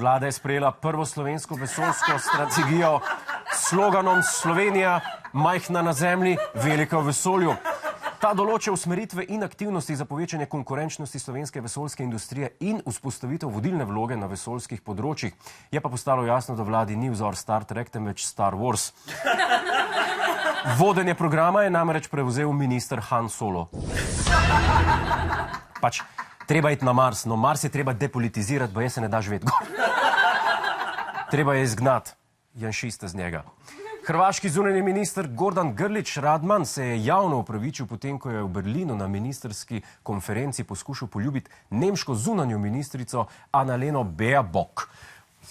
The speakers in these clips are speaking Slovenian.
Vlada je sprejela prvo slovensko vesoljsko strategijo s sloganom Slovenija, majhna na zemlji, velika v vesolju. Ta določa usmeritve in aktivnosti za povečanje konkurenčnosti slovenske vesoljske industrije in vzpostavitev vodilne vloge na vesoljskih področjih. Je pa postalo jasno, da vladi ni vzor Star Trek, temveč Star Wars. Vodenje programa je namreč prevzel minister Han Solo. Pač, treba iti na Mars, no Mars je treba depolitizirati, bo se ne da živeti. Treba je izgnati janšiste z njega. Hrvaški zunanji minister Gordan Grlić Radman se je javno opravičil potem, ko je v Berlinu na ministerski konferenci poskušal poljubiti nemško zunanjo ministrico Annaleno Baerbock.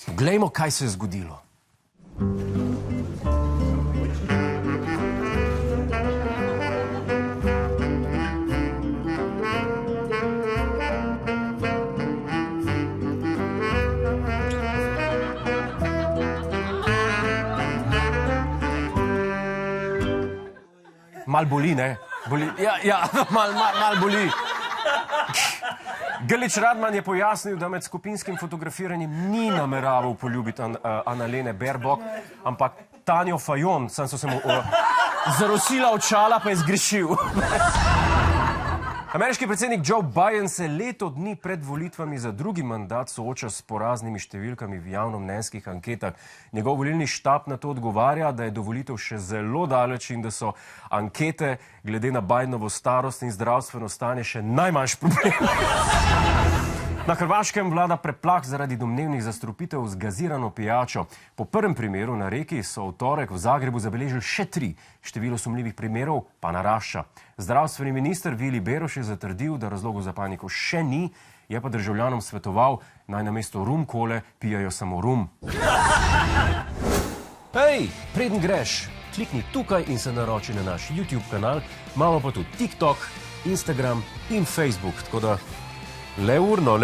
Poglejmo, kaj se je zgodilo. Mal boli, ne? Boli. Ja, mal boli. Grlić Radman je pojasnil, da med skupinskim fotografiranjem ni nameraval poljubiti Annalene Baerbock, ampak Tanjo Fajon, sam so se mu zarosila očala, pa je zgrešil. Ameriški predsednik Joe Biden se leto dni pred volitvami za drugi mandat sooča s poraznimi številkami v javnomnenjskih anketah. Njegov volilni štab na to odgovarja, da je do volitev še zelo daleč in da so ankete glede na Bidenovo starost in zdravstveno stanje še najmanjši problem. Na Hrvaškem vlada preplah zaradi domnevnih zastrupitev z gazirano pijačo. Po prvem primeru na reki so v torek v Zagrebu zabeležili še 3. Število sumljivih primerov pa narašča. Zdravstveni minister Vili Beroš je zatrdil, da razlogov za paniko še ni, je pa državljanom svetoval, naj namesto rum kole pijajo samo rum. Hej, preden greš, klikni tukaj in se naroči na naš YouTube kanal, imamo pa tudi TikTok, Instagram in Facebook, tako da le urno.